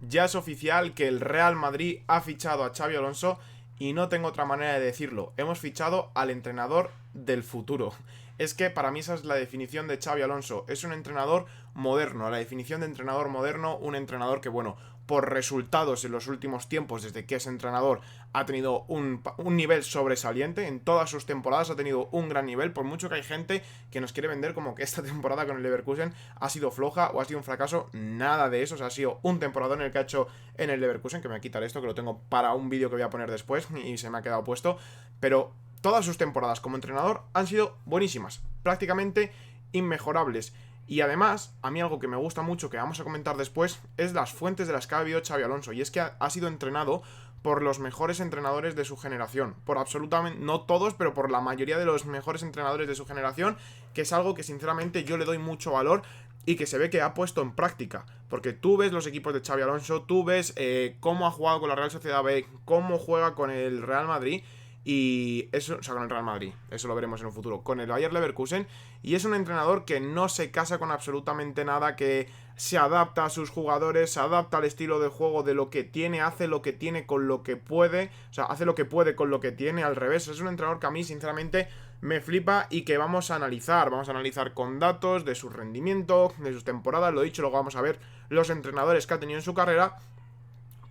Ya es oficial que el Real Madrid ha fichado a Xabi Alonso y no tengo otra manera de decirlo. Hemos fichado al entrenador del futuro. Es que para mí esa es la definición de Xabi Alonso. Es un entrenador moderno. La definición de entrenador moderno, un entrenador que, bueno, por resultados en los últimos tiempos, desde que es entrenador, ha tenido un nivel sobresaliente. En todas sus temporadas ha tenido un gran nivel. Por mucho que hay gente que nos quiere vender como que esta temporada con el Leverkusen ha sido floja o ha sido un fracaso, nada de eso. O sea, ha sido un temporada en el que ha hecho en el Leverkusen, que me voy a quitar esto, que lo tengo para un vídeo que voy a poner después y se me ha quedado puesto. Pero todas sus temporadas como entrenador han sido buenísimas, prácticamente inmejorables. Y además, a mí algo que me gusta mucho, que vamos a comentar después, es las fuentes de las que ha habido Xabi Alonso. Y es que ha sido entrenado por los mejores entrenadores de su generación. Por absolutamente, no todos, pero por la mayoría de los mejores entrenadores de su generación, que es algo que sinceramente yo le doy mucho valor y que se ve que ha puesto en práctica. Porque tú ves los equipos de Xabi Alonso, tú ves cómo ha jugado con la Real Sociedad B, cómo juega con el Real Madrid. Y eso, o sea, con el Real Madrid, eso lo veremos en un futuro, con el Bayer Leverkusen, y es un entrenador que no se casa con absolutamente nada, que se adapta a sus jugadores, se adapta al estilo de juego de lo que tiene, hace lo que tiene con lo que puede, o sea, hace lo que puede con lo que tiene, al revés. Es un entrenador que a mí sinceramente me flipa y que vamos a analizar con datos de su rendimiento, de sus temporadas, lo dicho, luego vamos a ver los entrenadores que ha tenido en su carrera.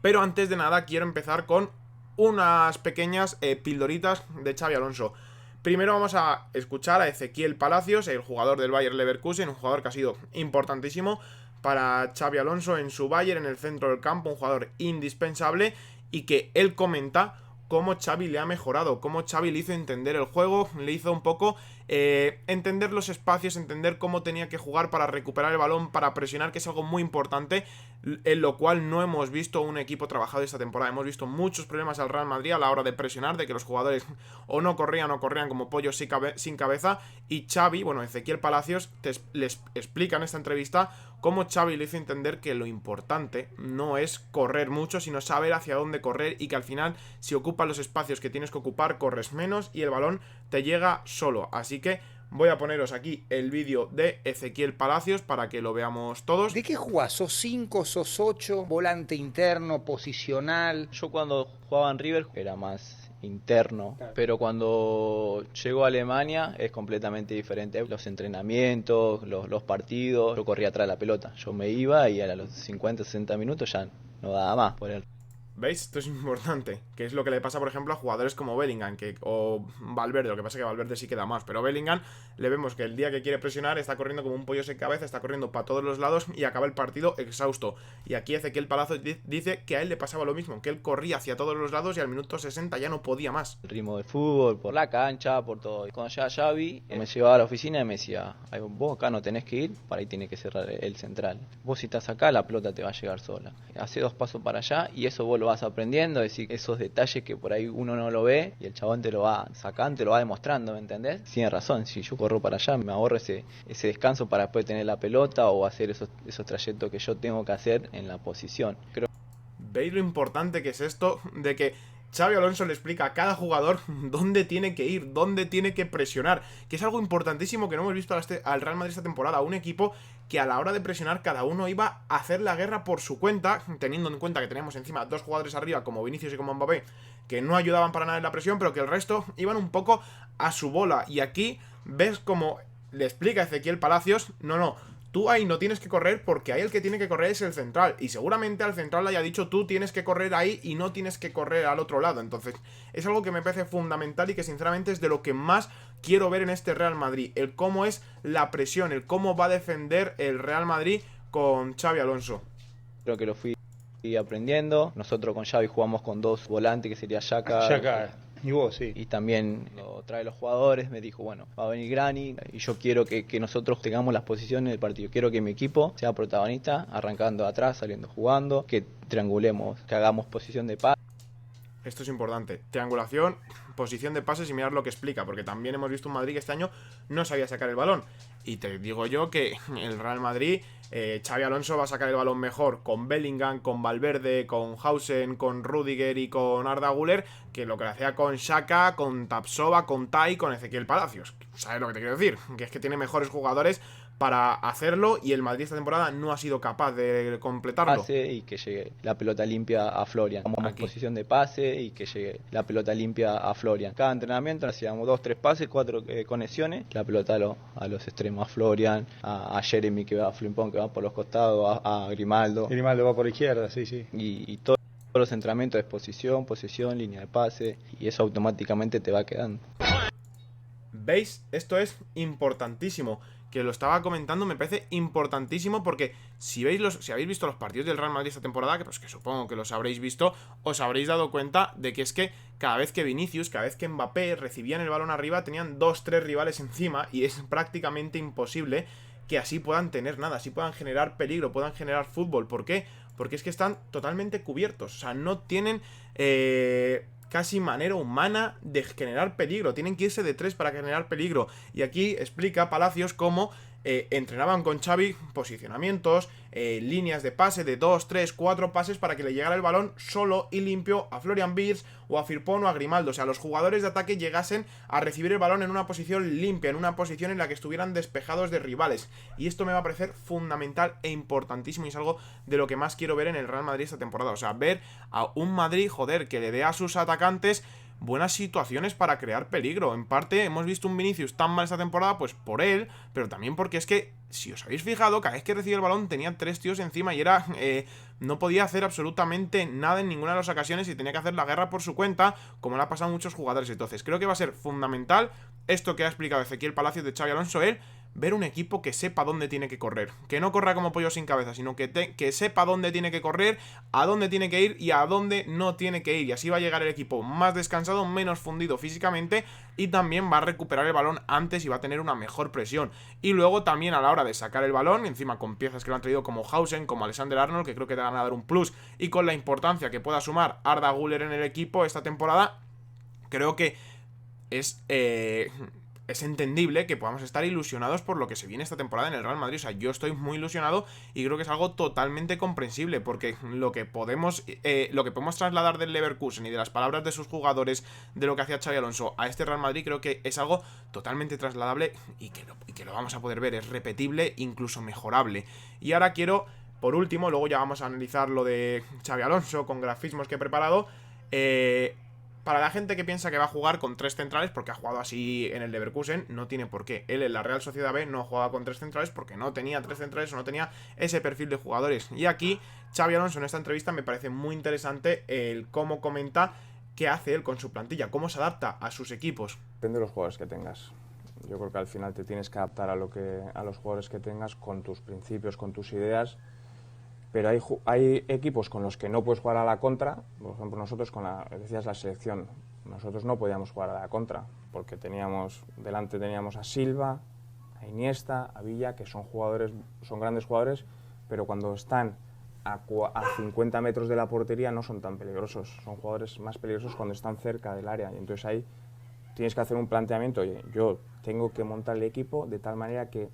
Pero antes de nada quiero empezar con unas pequeñas pildoritas de Xabi Alonso. Primero vamos a escuchar a Ezequiel Palacios, el jugador del Bayer Leverkusen, un jugador que ha sido importantísimo para Xabi Alonso en su Bayern, en el centro del campo, un jugador indispensable, y que él comenta cómo Xavi le ha mejorado, cómo Xavi le hizo entender el juego, le hizo un poco entender los espacios, entender cómo tenía que jugar para recuperar el balón, para presionar, que es algo muy importante, en lo cual no hemos visto un equipo trabajado esta temporada. Hemos visto muchos problemas al Real Madrid a la hora de presionar, de que los jugadores o no corrían como pollos sin cabeza, y Xavi, bueno, Ezequiel Palacios les explica en esta entrevista cómo Xavi le hizo entender que lo importante no es correr mucho, sino saber hacia dónde correr, y que al final, si ocupas los espacios que tienes que ocupar, corres menos y el balón te llega solo. Así que voy a poneros aquí el vídeo de Ezequiel Palacios para que lo veamos todos. ¿De qué jugás? ¿Sos 5, sos 8? ¿Volante interno, posicional? Yo cuando jugaba en River era más interno, Claro. pero cuando llego a Alemania es completamente diferente. Los entrenamientos, los partidos, yo corría atrás de la pelota. Yo me iba y a los 50, 60 minutos ya no daba más por el. ¿Veis? Esto es importante, que es lo que le pasa, por ejemplo, a jugadores como Bellingham o Valverde. Lo que pasa es que Valverde sí queda más, pero Bellingham le vemos que el día que quiere presionar está corriendo como un pollo sin cabeza, está corriendo para todos los lados y acaba el partido exhausto. Y aquí Ezequiel Palacios dice que a él le pasaba lo mismo, que él corría hacia todos los lados y al minuto 60 ya no podía más. El ritmo del fútbol, por la cancha, por todo. Y cuando llegaba Xavi, me llevaba a la oficina y me decía: vos acá no tenés que ir, para ahí tiene que cerrar el central. Vos si estás acá, la pelota te va a llegar sola. Hace 2 pasos para allá y eso vos lo vas aprendiendo, es decir, esos detalles que por ahí uno no lo ve y el chabón te lo va sacando, te lo va demostrando, ¿me entendés? Tiene razón, si yo corro para allá, me ahorro ese descanso para después tener la pelota o hacer esos trayectos que yo tengo que hacer en la posición. Creo. ¿Veis lo importante que es esto? De que Xabi Alonso le explica a cada jugador dónde tiene que ir, dónde tiene que presionar, que es algo importantísimo que no hemos visto al Real Madrid esta temporada. Un equipo que a la hora de presionar cada uno iba a hacer la guerra por su cuenta, teniendo en cuenta que teníamos encima 2 jugadores arriba como Vinicius y como Mbappé, que no ayudaban para nada en la presión, pero que el resto iban un poco a su bola. Y aquí ves como le explica a Ezequiel Palacios: no, tú ahí no tienes que correr, porque ahí el que tiene que correr es el central. Y seguramente al central le haya dicho: tú tienes que correr ahí y no tienes que correr al otro lado. Entonces es algo que me parece fundamental y que sinceramente es de lo que más quiero ver en este Real Madrid. El cómo es la presión, el cómo va a defender el Real Madrid con Xabi Alonso. Creo que lo fui aprendiendo. Nosotros con Xavi jugamos con 2 volantes, que sería Xhaka. Y vos, sí. Y también lo trae los jugadores, me dijo: bueno, va a venir Grani y yo quiero que nosotros tengamos las posiciones del partido. Quiero que mi equipo sea protagonista, arrancando atrás, saliendo jugando, que triangulemos, que hagamos posición de pase. Esto es importante. Triangulación, posición de pases, y mirar lo que explica, porque también hemos visto un Madrid que este año no sabía sacar el balón. Y te digo yo que el Real Madrid, Xabi Alonso va a sacar el balón mejor con Bellingham, con Valverde, con Hausen, con Rudiger y con Arda Güler, que lo que hacía con Xhaka, con Tapsoba, con Tai, con Ezequiel Palacios. ¿Sabes lo que te quiero decir? Que es que tiene mejores jugadores para hacerlo y el Madrid esta temporada no ha sido capaz de completarlo. Pase y que llegue la pelota limpia a Florian. Vamos en Aquí. posición de pase y que llegue la pelota limpia a Florian. Cada entrenamiento hacíamos 2, 3 pases, 4 conexiones. La pelota a los extremos, a Florian, a Jeremy que va, a Flimpón que va por los costados, a Grimaldo. Grimaldo va por la izquierda, sí, sí. Y todos los entrenamientos es posesión, línea de pase. Y eso automáticamente te va quedando. ¿Veis? Esto es importantísimo. Que lo estaba comentando, me parece importantísimo porque si habéis visto los partidos del Real Madrid esta temporada, que pues que supongo que los habréis visto, os habréis dado cuenta de que es que cada vez que Vinicius, cada vez que Mbappé recibían el balón arriba, tenían 2-3 rivales encima y es prácticamente imposible que así puedan tener nada, así puedan generar peligro, puedan generar fútbol. ¿Por qué? Porque es que están totalmente cubiertos, o sea, no tienen casi manera humana de generar peligro. Tienen que irse de 3 para generar peligro. Y aquí explica Palacios cómo entrenaban con Xavi posicionamientos, líneas de pase de 2, 3, 4 pases para que le llegara el balón solo y limpio a Florian Wirtz o a Firpón o a Grimaldo. O sea, los jugadores de ataque llegasen a recibir el balón en una posición limpia, en una posición en la que estuvieran despejados de rivales. Y esto me va a parecer fundamental e importantísimo y es algo de lo que más quiero ver en el Real Madrid esta temporada. O sea, ver a un Madrid, joder, que le dé a sus atacantes buenas situaciones para crear peligro. En parte hemos visto un Vinicius tan mal esta temporada pues por él, pero también porque es que, si os habéis fijado, cada vez que recibía el balón tenía 3 tíos encima y era no podía hacer absolutamente nada en ninguna de las ocasiones y tenía que hacer la guerra por su cuenta, como le ha pasado a muchos jugadores. Entonces creo que va a ser fundamental esto que ha explicado Ezequiel Palacios de Xabi Alonso, ver un equipo que sepa dónde tiene que correr, que no corra como pollo sin cabeza, sino que sepa dónde tiene que correr, a dónde tiene que ir y a dónde no tiene que ir. Y así va a llegar el equipo más descansado, menos fundido físicamente y también va a recuperar el balón antes y va a tener una mejor presión. Y luego también a la hora de sacar el balón, encima con piezas que lo han traído como Hausen, como Alexander Arnold, que creo que te van a dar un plus, y con la importancia que pueda sumar Arda Güler en el equipo esta temporada, creo que es entendible que podamos estar ilusionados por lo que se viene esta temporada en el Real Madrid. O sea, yo estoy muy ilusionado y creo que es algo totalmente comprensible, porque lo que podemos trasladar del Leverkusen y de las palabras de sus jugadores, de lo que hacía Xabi Alonso a este Real Madrid, creo que es algo totalmente trasladable y que lo vamos a poder ver, es repetible, incluso mejorable. Y ahora quiero, por último, luego ya vamos a analizar lo de Xabi Alonso con grafismos que he preparado, para la gente que piensa que va a jugar con 3 centrales, porque ha jugado así en el Leverkusen, no tiene por qué. Él en la Real Sociedad B no jugaba con 3 centrales porque no tenía 3 centrales o no tenía ese perfil de jugadores. Y aquí Xabi Alonso en esta entrevista me parece muy interesante el cómo comenta qué hace él con su plantilla, cómo se adapta a sus equipos. Depende de los jugadores que tengas. Yo creo que al final te tienes que adaptar a los jugadores que tengas con tus principios, con tus ideas. Pero hay equipos con los que no puedes jugar a la contra. Por ejemplo, nosotros decías la selección, nosotros no podíamos jugar a la contra porque delante teníamos a Silva, a Iniesta, a Villa, que son grandes jugadores, pero cuando están a 50 metros de la portería no son tan peligrosos. Son jugadores más peligrosos cuando están cerca del área. Y entonces ahí tienes que hacer un planteamiento. Oye, yo tengo que montar el equipo de tal manera que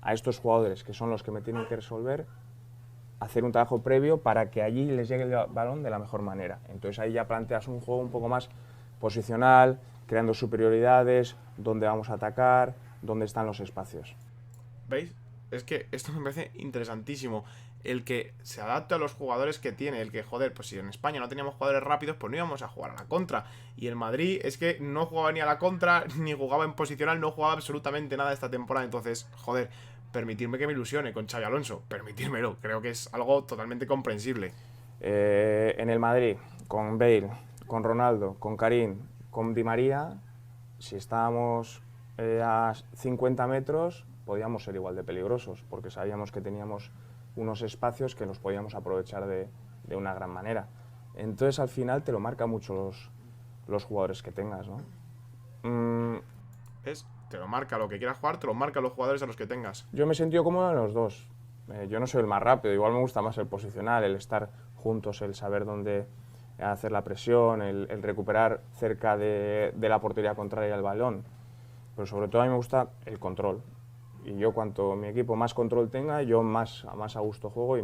a estos jugadores, que son los que me tienen que resolver, hacer un trabajo previo para que allí les llegue el balón de la mejor manera. Entonces ahí ya planteas un juego un poco más posicional, creando superioridades, dónde vamos a atacar, dónde están los espacios. ¿Veis? Es que esto me parece interesantísimo. El que se adapte a los jugadores que tiene. El que, joder, pues si en España no teníamos jugadores rápidos, pues no íbamos a jugar a la contra. Y el Madrid es que no jugaba ni a la contra, ni jugaba en posicional, no jugaba absolutamente nada esta temporada. Entonces, joder, permitirme que me ilusione con Xabi Alonso, permitírmelo, creo que es algo totalmente comprensible. En el Madrid, con Bale, con Ronaldo, con Karim, con Di María, si estábamos a 50 metros, podíamos ser igual de peligrosos, porque sabíamos que teníamos unos espacios que los podíamos aprovechar de una gran manera. Entonces, al final, te lo marca mucho los jugadores que tengas, ¿no? Te lo marca lo que quieras jugar, te lo marca los jugadores a los que tengas. Yo me he sentido cómodo en los dos. Yo no soy el más rápido, igual me gusta más el posicional, el estar juntos, el saber dónde hacer la presión, el recuperar cerca de la portería contraria el balón. Pero sobre todo a mí me gusta el control. Y yo, cuanto mi equipo más control tenga, yo más a gusto juego y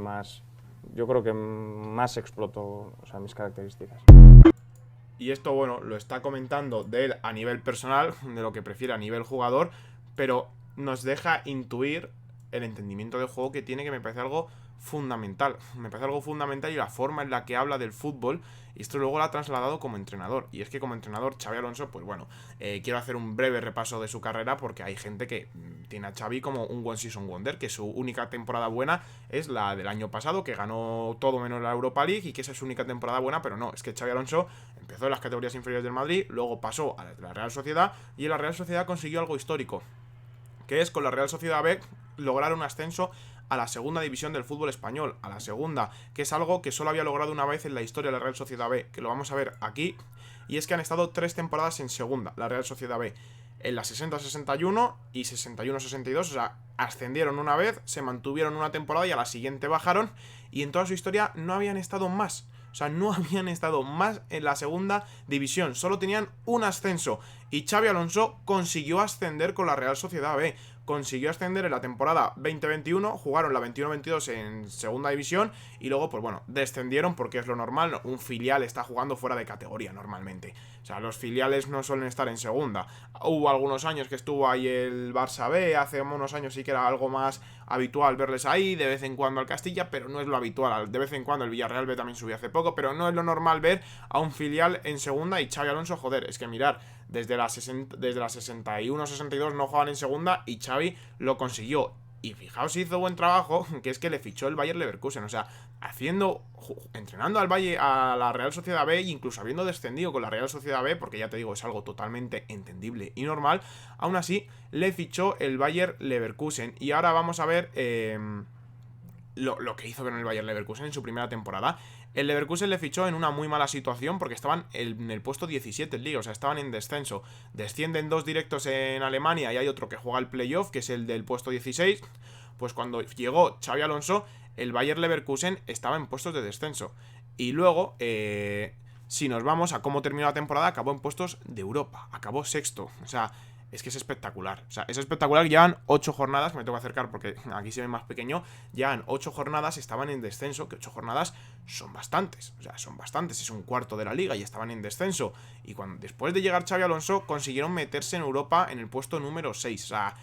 yo creo que más exploto, o sea, mis características. Y esto, bueno, lo está comentando de él a nivel personal, de lo que prefiere a nivel jugador, pero nos deja intuir el entendimiento del juego que tiene, que me parece algo fundamental. Me parece algo fundamental, y la forma en la que habla del fútbol, y esto luego lo ha trasladado como entrenador. Y es que como entrenador, Xabi Alonso, pues bueno, quiero hacer un breve repaso de su carrera, porque hay gente que tiene a Xavi como un one season wonder, que su única temporada buena es la del año pasado, que ganó todo menos la Europa League, y que esa es su única temporada buena. Pero no, es que Xabi Alonso empezó en las categorías inferiores del Madrid, luego pasó a la Real Sociedad, y en la Real Sociedad consiguió algo histórico, que es con la Real Sociedad B lograr un ascenso a la segunda división del fútbol español, a la segunda, que es algo que solo había logrado una vez en la historia de la Real Sociedad B, que lo vamos a ver aquí, y es que han estado 3 temporadas en segunda, la Real Sociedad B, en la 60-61 y 61-62, o sea, ascendieron una vez, se mantuvieron una temporada y a la siguiente bajaron, y en toda su historia no habían estado más. O sea, no habían estado más en la segunda división, solo tenían un ascenso, y Xabi Alonso consiguió ascender con la Real Sociedad B. Consiguió ascender en la temporada 2021, jugaron la 21-22 en segunda división, y luego, pues bueno, descendieron porque es lo normal, un filial está jugando fuera de categoría normalmente. O sea, los filiales no suelen estar en segunda. Hubo algunos años que estuvo ahí el Barça B, hace unos años sí que era algo más habitual verles ahí, de vez en cuando al Castilla, pero no es lo habitual. De vez en cuando el Villarreal B también subió hace poco, pero no es lo normal ver a un filial en segunda. Y Xabi Alonso, joder, es que mirar, desde la 61-62 no jugaban en segunda, y Xavi lo consiguió. Y fijaos si hizo buen trabajo, que es que le fichó el Bayer Leverkusen. O sea, entrenando al Valle, a la Real Sociedad B, e incluso habiendo descendido con la Real Sociedad B, porque ya te digo, es algo totalmente entendible y normal, aún así le fichó el Bayer Leverkusen. Y ahora vamos a ver lo que hizo con el Bayer Leverkusen en su primera temporada. El Leverkusen le fichó en una muy mala situación porque estaban en el puesto 17 en Liga, o sea, estaban en descenso. Descienden 2 directos en Alemania y hay otro que juega el playoff, que es el del puesto 16. Pues cuando llegó Xabi Alonso, el Bayer Leverkusen estaba en puestos de descenso. Y luego, si nos vamos a cómo terminó la temporada, acabó en puestos de Europa, acabó sexto. O sea, es que es espectacular. O sea, es espectacular. Llevan 8 jornadas, me tengo que acercar porque aquí se ve más pequeño. Llevan 8 jornadas, estaban en descenso, que 8 jornadas son bastantes. O sea, son bastantes, es un cuarto de la liga y estaban en descenso. Y después de llegar Xabi Alonso, consiguieron meterse en Europa en el puesto número 6. O sea,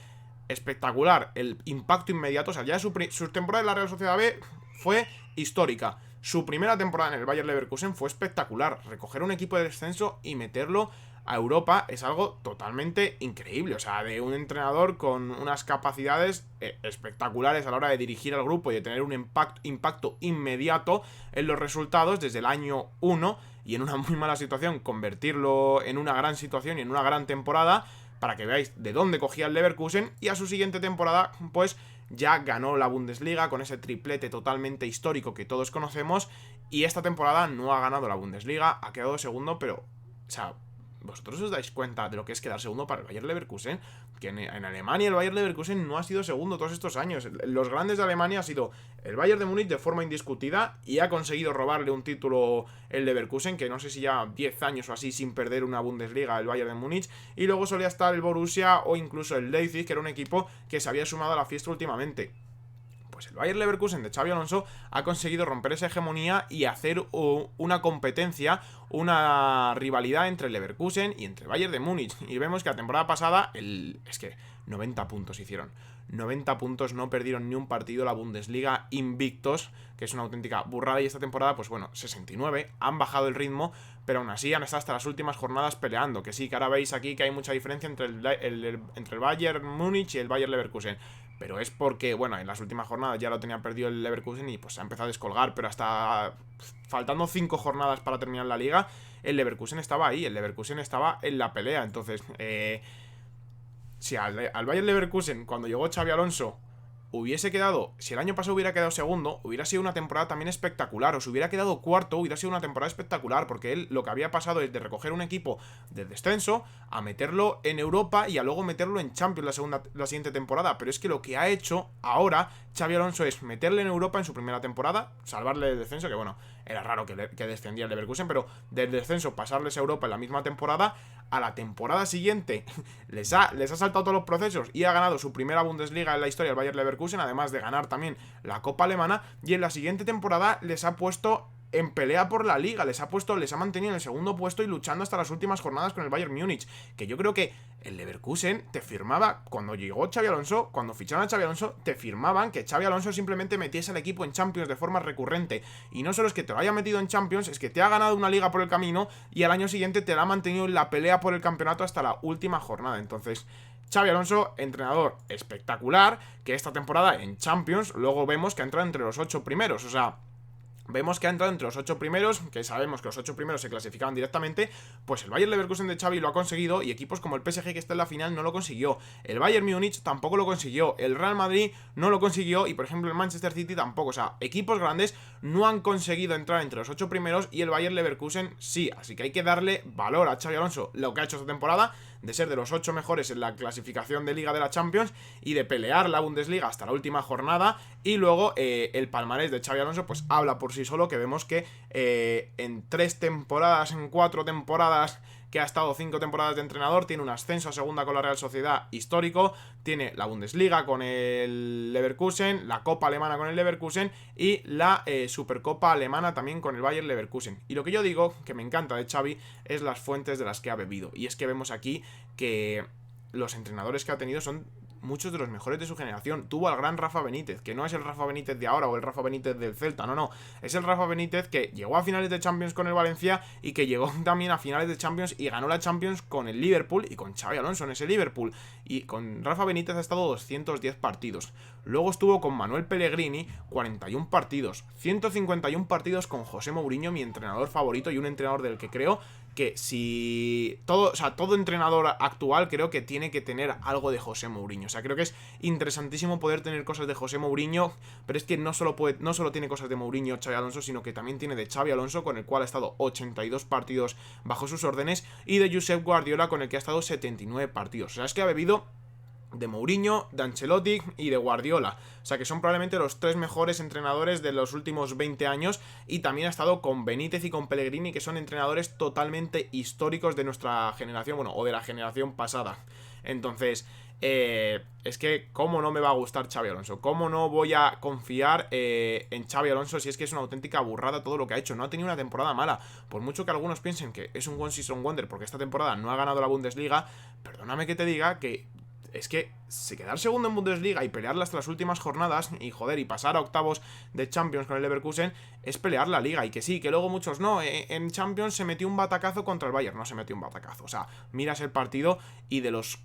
espectacular. El impacto inmediato. O sea, ya su temporada en la Real Sociedad B fue histórica. Su primera temporada en el Bayer Leverkusen fue espectacular. Recoger un equipo de descenso y meterlo a Europa es algo totalmente increíble. O sea, de un entrenador con unas capacidades espectaculares a la hora de dirigir al grupo y de tener un impacto inmediato en los resultados desde el año 1, y en una muy mala situación convertirlo en una gran situación y en una gran temporada, para que veáis de dónde cogía el Leverkusen. Y a su siguiente temporada, pues ya ganó la Bundesliga con ese triplete totalmente histórico que todos conocemos, y esta temporada no ha ganado la Bundesliga, ha quedado segundo, pero, o sea, ¿vosotros os dais cuenta de lo que es quedar segundo para el Bayer Leverkusen? Que en Alemania el Bayer Leverkusen no ha sido segundo todos estos años. Los grandes de Alemania ha sido el Bayern de Múnich de forma indiscutida, y ha conseguido robarle un título el Leverkusen, que no sé si ya 10 años o así sin perder una Bundesliga el Bayern de Múnich. Y luego solía estar el Borussia o incluso el Leipzig, que era un equipo que se había sumado a la fiesta últimamente. Pues el Bayer Leverkusen de Xabi Alonso ha conseguido romper esa hegemonía y hacer una competencia, una rivalidad entre el Leverkusen y entre el Bayern de Múnich. Y vemos que la temporada pasada, es que 90 puntos hicieron. 90 puntos, no perdieron ni un partido, la Bundesliga invictos, que es una auténtica burrada. Y esta temporada, pues bueno, 69, han bajado el ritmo, pero aún así han estado hasta las últimas jornadas peleando. Que sí, que ahora veis aquí que hay mucha diferencia entre el Bayern Múnich y el Bayer Leverkusen. Pero es porque, bueno, en las últimas jornadas ya lo tenía perdido el Leverkusen y pues se ha empezado a descolgar. Pero hasta faltando 5 jornadas para terminar la liga, el Leverkusen estaba ahí, el Leverkusen estaba en la pelea. Entonces, si al Bayer Leverkusen, cuando llegó Xabi Alonso, hubiese quedado, si el año pasado hubiera quedado segundo, hubiera sido una temporada también espectacular. O si hubiera quedado cuarto, hubiera sido una temporada espectacular, porque él lo que había pasado es de recoger un equipo de descenso a meterlo en Europa y a luego meterlo en Champions la siguiente temporada. Pero es que lo que ha hecho ahora Xabi Alonso es meterle en Europa en su primera temporada, salvarle del descenso, que bueno, era raro que descendía el Leverkusen, pero del descenso pasarles a Europa en la misma temporada. A la temporada siguiente les ha saltado todos los procesos y ha ganado su primera Bundesliga en la historia el Bayer Leverkusen, además de ganar también la Copa Alemana. Y en la siguiente temporada les ha puesto en pelea por la liga, les ha mantenido en el segundo puesto y luchando hasta las últimas jornadas con el Bayern Múnich, que yo creo que el Leverkusen te firmaba, cuando llegó Xabi Alonso, cuando ficharon a Xabi Alonso, te firmaban que Xabi Alonso simplemente metiese al equipo en Champions de forma recurrente, y no solo es que te lo haya metido en Champions, es que te ha ganado una liga por el camino, y al año siguiente te la ha mantenido en la pelea por el campeonato hasta la última jornada. Entonces, Xabi Alonso, entrenador espectacular, que esta temporada en Champions, luego vemos que ha entrado entre los 8 primeros, o sea, vemos que ha entrado entre los 8 primeros, que sabemos que los 8 primeros se clasificaban directamente, pues el Bayern Leverkusen de Xavi lo ha conseguido, y equipos como el PSG, que está en la final, no lo consiguió. El Bayern Múnich tampoco lo consiguió, el Real Madrid no lo consiguió, y por ejemplo el Manchester City tampoco. O sea, equipos grandes no han conseguido entrar entre los 8 primeros, y el Bayern Leverkusen sí. Así que hay que darle valor a Xabi Alonso, lo que ha hecho esta temporada, de ser de los 8 mejores en la clasificación de Liga de la Champions y de pelear la Bundesliga hasta la última jornada. Y luego el palmarés de Xabi Alonso pues habla por sí solo, que vemos que en 3 temporadas, en 4 temporadas que ha estado 5 temporadas de entrenador, tiene un ascenso a segunda con la Real Sociedad histórico, tiene la Bundesliga con el Leverkusen, la Copa Alemana con el Leverkusen y la Supercopa Alemana también con el Bayern Leverkusen. Y lo que yo digo, que me encanta de Xavi, es las fuentes de las que ha bebido. Y es que vemos aquí que los entrenadores que ha tenido son muchos de los mejores de su generación. Tuvo al gran Rafa Benítez, que no es el Rafa Benítez de ahora o el Rafa Benítez del Celta, no, es el Rafa Benítez que llegó a finales de Champions con el Valencia y que llegó también a finales de Champions y ganó la Champions con el Liverpool y con Xabi Alonso en ese Liverpool. Y con Rafa Benítez ha estado 210 partidos. Luego estuvo con Manuel Pellegrini 41 partidos, 151 partidos con José Mourinho, mi entrenador favorito, y un entrenador del que creo que si todo, o sea, todo entrenador actual creo que tiene que tener algo de José Mourinho. O sea, creo que es interesantísimo poder tener cosas de José Mourinho, pero es que no solo tiene cosas de Mourinho Xabi Alonso, sino que también tiene de Xabi Alonso, con el cual ha estado 82 partidos bajo sus órdenes, y de Josep Guardiola, con el que ha estado 79 partidos. O sea, es que ha bebido de Mourinho, de Ancelotti y de Guardiola. O sea, que son probablemente los 3 mejores entrenadores de los últimos 20 años. Y también ha estado con Benítez y con Pellegrini, que son entrenadores totalmente históricos de nuestra generación, bueno, o de la generación pasada. Entonces, es que cómo no me va a gustar Xabi Alonso, cómo no voy a confiar en Xabi Alonso, si es que es una auténtica burrada todo lo que ha hecho. No ha tenido una temporada mala, por mucho que algunos piensen que es un one season wonder porque esta temporada no ha ganado la Bundesliga. Perdóname que te diga que es que si quedar segundo en Bundesliga y pelearla hasta las últimas jornadas y joder, y pasar a octavos de Champions con el Leverkusen, es pelear la liga. Y que sí, que luego muchos no, en Champions se metió un batacazo contra el Bayern. No se metió un batacazo, o sea, miras el partido y de los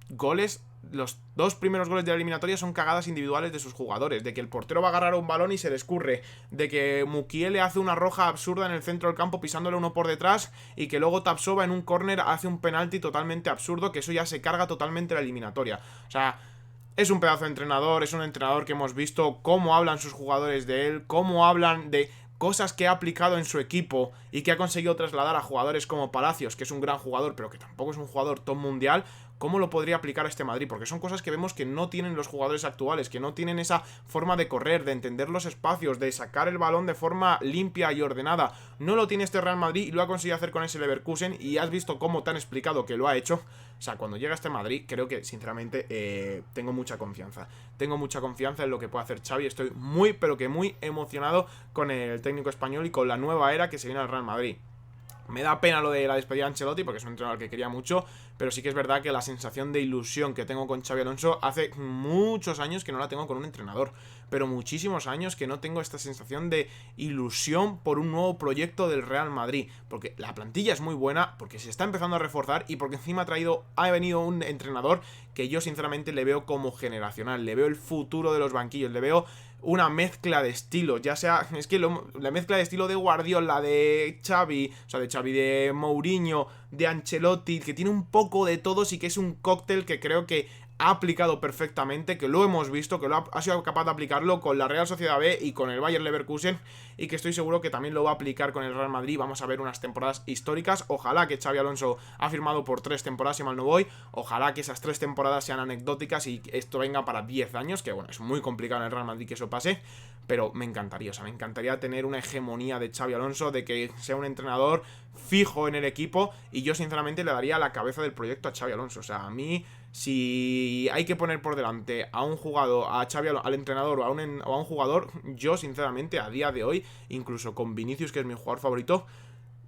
goles, los 2 primeros goles de la eliminatoria son cagadas individuales de sus jugadores, de que el portero va a agarrar un balón y se le escurre, de que Mukiele hace una roja absurda en el centro del campo pisándole uno por detrás, y que luego Tapsova en un córner hace un penalti totalmente absurdo, que eso ya se carga totalmente la eliminatoria. O sea, es un pedazo de entrenador, es un entrenador que hemos visto cómo hablan sus jugadores de él, cómo hablan de cosas que ha aplicado en su equipo y que ha conseguido trasladar a jugadores como Palacios, que es un gran jugador, pero que tampoco es un jugador top mundial. ¿Cómo lo podría aplicar a este Madrid? Porque son cosas que vemos que no tienen los jugadores actuales, que no tienen esa forma de correr, de entender los espacios, de sacar el balón de forma limpia y ordenada. No lo tiene este Real Madrid y lo ha conseguido hacer con ese Leverkusen, y has visto cómo te han explicado que lo ha hecho. O sea, cuando llega este Madrid, creo que sinceramente tengo mucha confianza. Tengo mucha confianza en lo que puede hacer Xavi. Estoy muy, pero que muy emocionado con el técnico español y con la nueva era que se viene al Real Madrid. Me da pena lo de la despedida de Ancelotti porque es un entrenador que quería mucho, pero sí que es verdad que la sensación de ilusión que tengo con Xabi Alonso hace muchos años que no la tengo con un entrenador, pero muchísimos años que no tengo esta sensación de ilusión por un nuevo proyecto del Real Madrid, porque la plantilla es muy buena, porque se está empezando a reforzar y porque encima ha venido un entrenador que yo sinceramente le veo como generacional, le veo el futuro de los banquillos, le veo una mezcla de estilos, ya sea, es que la mezcla de estilo de Guardiola, de Xavi, o sea, de Xavi, de Mourinho, de Ancelotti, que tiene un poco de todos y que es un cóctel que creo que ha aplicado perfectamente, que lo hemos visto, que ha sido capaz de aplicarlo con la Real Sociedad B y con el Bayern Leverkusen, y que estoy seguro que también lo va a aplicar con el Real Madrid. Vamos a ver unas temporadas históricas. Ojalá que Xabi Alonso ha firmado por 3 temporadas, si mal no voy. Ojalá que esas 3 temporadas sean anecdóticas y esto venga para 10 años, que bueno, es muy complicado en el Real Madrid que eso pase, pero me encantaría, o sea, me encantaría tener una hegemonía de Xabi Alonso, de que sea un entrenador fijo en el equipo, y yo sinceramente le daría la cabeza del proyecto a Xabi Alonso. O sea, a mí Si hay que poner por delante a un jugador, a Xavi, al entrenador o a un jugador, yo sinceramente a día de hoy, incluso con Vinicius, que es mi jugador favorito,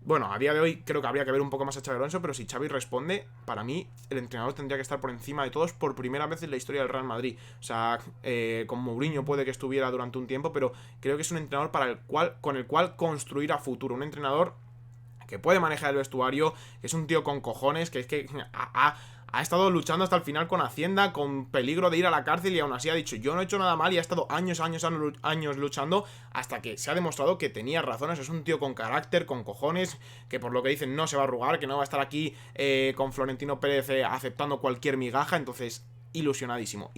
bueno, a día de hoy creo que habría que ver un poco más a Xabi Alonso, pero si Xavi responde, para mí el entrenador tendría que estar por encima de todos por primera vez en la historia del Real Madrid. O sea, con Mourinho puede que estuviera durante un tiempo, pero creo que es un entrenador con el cual construir a futuro. Un entrenador que puede manejar el vestuario, que es un tío con cojones, que es que ha estado luchando hasta el final con Hacienda, con peligro de ir a la cárcel, y aún así ha dicho, yo no he hecho nada mal, y ha estado años luchando hasta que se ha demostrado que tenía razones. Es un tío con carácter, con cojones, que por lo que dicen no se va a arrugar, que no va a estar aquí con Florentino Pérez aceptando cualquier migaja. Entonces, ilusionadísimo,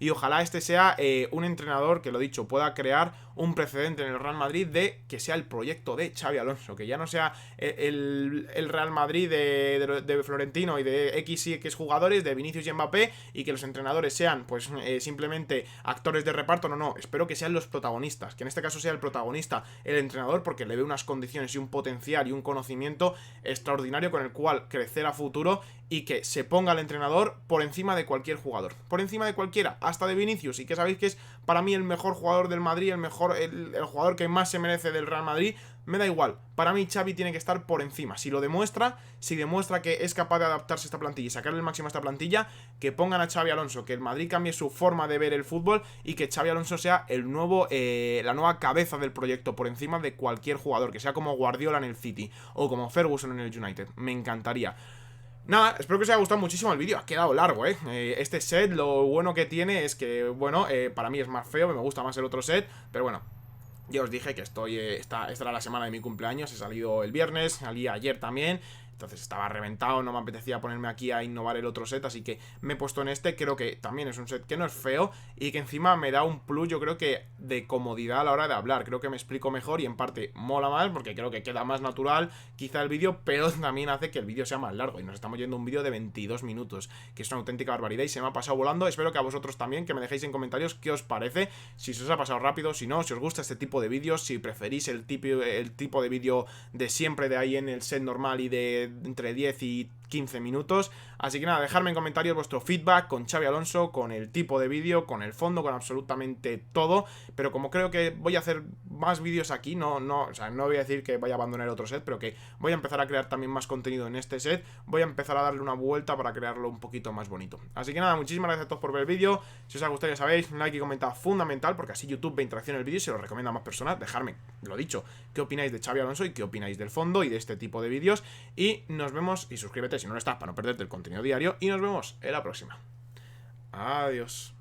y ojalá este sea un entrenador que, lo dicho, pueda crear un precedente en el Real Madrid de que sea el proyecto de Xabi Alonso, que ya no sea el Real Madrid de Florentino y de X y X jugadores, de Vinicius y Mbappé, y que los entrenadores sean pues simplemente actores de reparto. No, espero que sean los protagonistas, que en este caso sea el protagonista el entrenador, porque le ve unas condiciones y un potencial y un conocimiento extraordinario con el cual crecer a futuro, y que se ponga el entrenador por encima de cualquier jugador, por encima de cualquiera, hasta de Vinicius, y que sabéis que es para mí el mejor jugador del Madrid, el jugador que más se merece del Real Madrid. Me da igual, para mí Xavi tiene que estar por encima. Si demuestra que es capaz de adaptarse a esta plantilla y sacarle el máximo a esta plantilla, que pongan a Xavi Alonso, que el Madrid cambie su forma de ver el fútbol, y que Xavi Alonso sea la nueva cabeza del proyecto por encima de cualquier jugador, que sea como Guardiola en el City o como Ferguson en el United. Me encantaría. Nada, espero que os haya gustado muchísimo el vídeo. Ha quedado largo, este set, lo bueno que tiene es que, bueno, para mí es más feo, me gusta más el otro set, pero bueno, ya os dije que esta era la semana de mi cumpleaños. He salido el viernes, salí ayer también, entonces estaba reventado, no me apetecía ponerme aquí a innovar el otro set, así que me he puesto en este. Creo que también es un set que no es feo y que encima me da un plus, yo creo que de comodidad a la hora de hablar. Creo que me explico mejor y en parte mola más porque creo que queda más natural quizá el vídeo, pero también hace que el vídeo sea más largo, y nos estamos yendo un vídeo de 22 minutos, que es una auténtica barbaridad y se me ha pasado volando. Espero que a vosotros también, que me dejéis en comentarios qué os parece, si se os ha pasado rápido, si no, si os gusta este tipo de vídeos, si preferís el tipo de vídeo de siempre, de ahí en el set normal y de entre 10 y 15 minutos. Así que nada, dejadme en comentarios vuestro feedback con Xabi Alonso, con el tipo de vídeo, con el fondo, con absolutamente todo. Pero como creo que voy a hacer más vídeos aquí, o sea, no voy a decir que vaya a abandonar el otro set, pero que voy a empezar a crear también más contenido en este set. Voy a empezar a darle una vuelta para crearlo un poquito más bonito. Así que nada, muchísimas gracias a todos por ver el vídeo. Si os ha gustado, ya sabéis, un like y comentar fundamental, porque así YouTube ve interacción en el vídeo y se lo recomienda a más personas. Dejadme, lo dicho, qué opináis de Xabi Alonso y qué opináis del fondo y de este tipo de vídeos. Y nos vemos, y suscríbete si no lo estás para no perderte el contenido diario, y nos vemos en la próxima. Adiós.